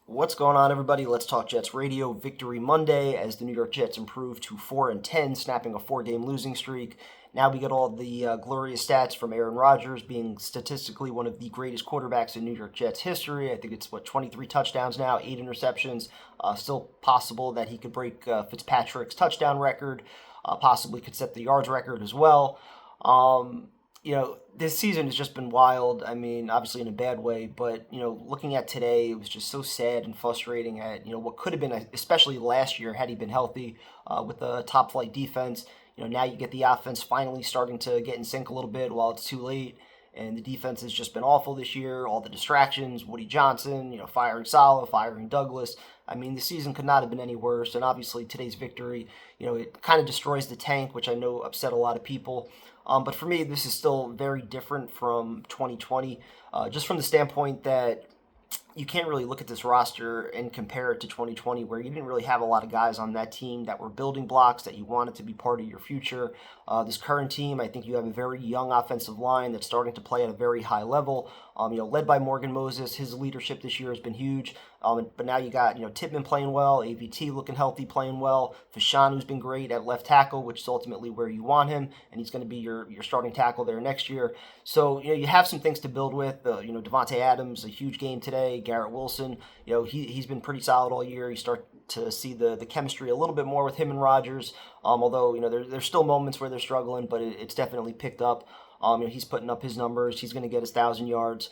What's going on, everybody? Let's Talk Jets Radio. Victory Monday as the New York Jets improve to 4-10, snapping a four-game losing streak. Now we get all the glorious stats from Aaron Rodgers being statistically one of the greatest quarterbacks in New York Jets history. I think it's 23 touchdowns now, 8 interceptions. Still possible that he could break Fitzpatrick's touchdown record. Possibly could set the yards record as well. This season has just been wild. I mean, obviously in a bad way, but, looking at today, it was just so sad and frustrating at, what could have been, especially last year, had he been healthy with the top flight defense. Now you get the offense finally starting to get in sync a little bit while it's too late. And the defense has just been awful this year. All the distractions, Woody Johnson, firing Saleh, firing Douglas. I mean, the season could not have been any worse. And obviously today's victory, it kind of destroys the tank, which I know upset a lot of people. But for me, this is still very different from 2020, just from the standpoint that you can't really look at this roster and compare it to 2020, where you didn't really have a lot of guys on that team that were building blocks that you wanted to be part of your future. This current team, I think you have a very young offensive line that's starting to play at a very high level. Led by Morgan Moses, his leadership this year has been huge. But now you got, Tippmann playing well, AVT looking healthy, playing well, Fashan, who's been great at left tackle, which is ultimately where you want him, and he's going to be your starting tackle there next year. So, you have some things to build with. Devontae Adams, a huge game today. Garrett Wilson, he's been pretty solid all year. You start to see the chemistry a little bit more with him and Rodgers. Although, there's still moments where they're struggling, but it's definitely picked up. He's putting up his numbers. He's going to get his 1,000 yards.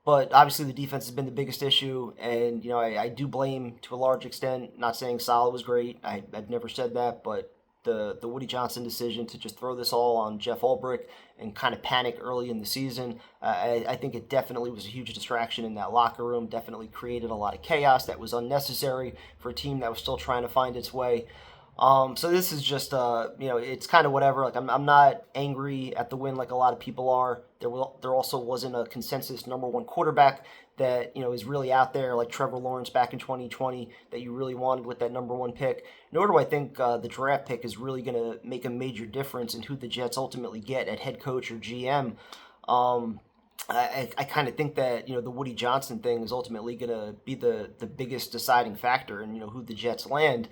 But obviously the defense has been the biggest issue, and I do blame to a large extent. Not saying Saleh was great. I've never said that, but the Woody Johnson decision to just throw this all on Jeff Ulbrich and kind of panic early in the season, I think it definitely was a huge distraction in that locker room. Definitely created a lot of chaos that was unnecessary for a team that was still trying to find its way. So this is just, it's kind of whatever. Like I'm not angry at the win like a lot of people are. There also wasn't a consensus number one quarterback that is really out there like Trevor Lawrence back in 2020 that you really wanted with that number one pick. Nor do I think the draft pick is really going to make a major difference in who the Jets ultimately get at head coach or GM. I kind of think that the Woody Johnson thing is ultimately going to be the biggest deciding factor in who the Jets land.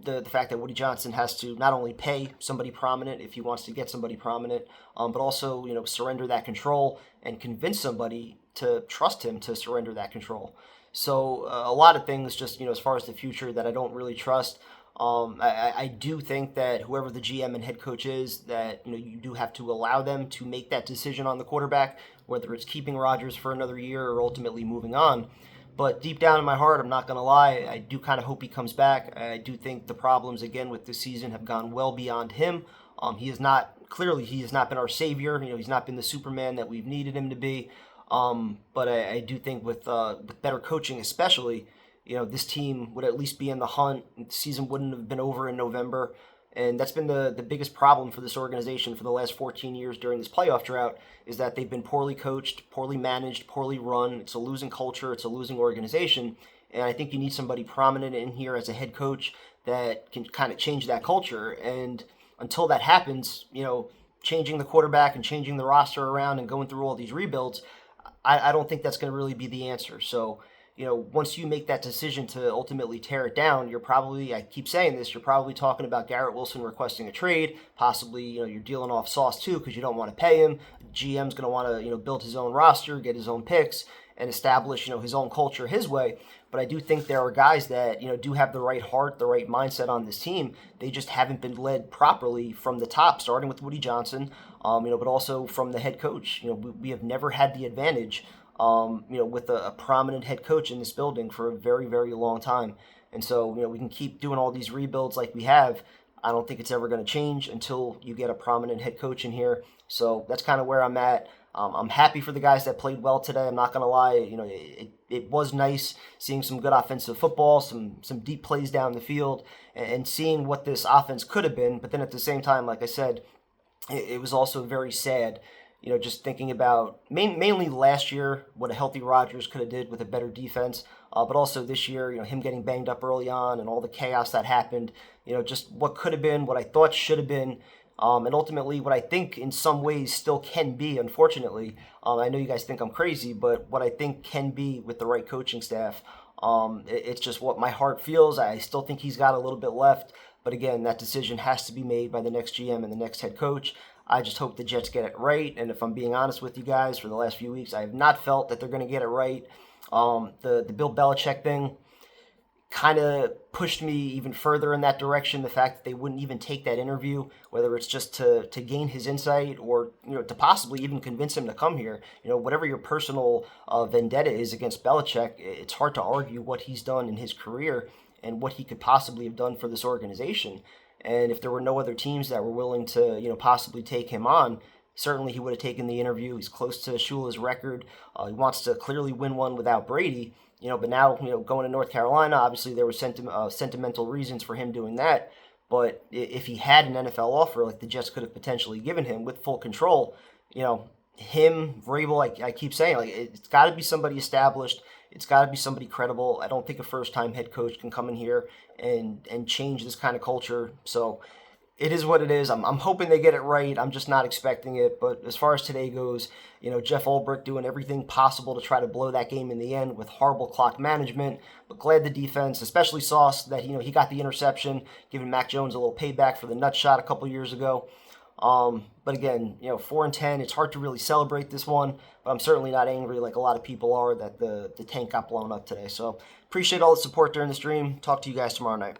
The fact that Woody Johnson has to not only pay somebody prominent if he wants to get somebody prominent, but also surrender that control and convince somebody to trust him to surrender that control. So a lot of things just as far as the future that I don't really trust. I do think that whoever the GM and head coach is, that you do have to allow them to make that decision on the quarterback, whether it's keeping Rodgers for another year or ultimately moving on. But deep down in my heart, I'm not going to lie, I do kind of hope he comes back. I do think the problems, again, with this season have gone well beyond him. He has not been our savior. He's not been the Superman that we've needed him to be. But I do think with better coaching especially, this team would at least be in the hunt. The season wouldn't have been over in November. And that's been the biggest problem for this organization for the last 14 years during this playoff drought, is that they've been poorly coached, poorly managed, poorly run. It's a losing culture. It's a losing organization. And I think you need somebody prominent in here as a head coach that can kind of change that culture. And until that happens, changing the quarterback and changing the roster around and going through all these rebuilds, I don't think that's going to really be the answer. So once you make that decision to ultimately tear it down, you're probably, I keep saying this, you're probably talking about Garrett Wilson requesting a trade. Possibly, you're dealing off Sauce too because you don't want to pay him. GM's going to want to, build his own roster, get his own picks, and establish, his own culture his way. But I do think there are guys that, do have the right heart, the right mindset on this team. They just haven't been led properly from the top, starting with Woody Johnson, but also from the head coach. We have never had the advantage with a prominent head coach in this building for a very, very long time. And so, we can keep doing all these rebuilds like we have. I don't think it's ever going to change until you get a prominent head coach in here. So that's kind of where I'm at. I'm happy for the guys that played well today. I'm not going to lie. It was nice seeing some good offensive football, some deep plays down the field, and seeing what this offense could have been. But then at the same time, like I said, it was also very sad just thinking about mainly last year, what a healthy Rodgers could have did with a better defense, but also this year, him getting banged up early on and all the chaos that happened, just what could have been, what I thought should have been. And ultimately, what I think in some ways still can be, unfortunately, I know you guys think I'm crazy, but what I think can be with the right coaching staff, it's just what my heart feels. I still think he's got a little bit left, but again, that decision has to be made by the next GM and the next head coach. I just hope the Jets get it right. And if I'm being honest with you guys, for the last few weeks, I have not felt that they're going to get it right. The Bill Belichick thing kind of pushed me even further in that direction. The fact that they wouldn't even take that interview, whether it's just to gain his insight or to possibly even convince him to come here. Whatever your personal vendetta is against Belichick, it's hard to argue what he's done in his career and what he could possibly have done for this organization. And if there were no other teams that were willing to possibly take him on, certainly he would have taken the interview. He's close to Shula's record. He wants to clearly win one without Brady. But now, going to North Carolina, obviously there were sentimental reasons for him doing that. But if he had an NFL offer like the Jets could have potentially given him with full control, him, Vrabel, I keep saying, like, it's got to be somebody established. It's got to be somebody credible. I don't think a first-time head coach can come in here and change this kind of culture. So it is what it is. I'm hoping they get it right. I'm just not expecting it. But as far as today goes, Jeff Ulbrich doing everything possible to try to blow that game in the end with horrible clock management. But glad the defense, especially Sauce, that he got the interception, giving Mac Jones a little payback for the nut shot a couple years ago. But again, 4-10. It's hard to really celebrate this one, but I'm certainly not angry like a lot of people are that the tank got blown up today. So appreciate all the support during the stream. Talk to you guys tomorrow night.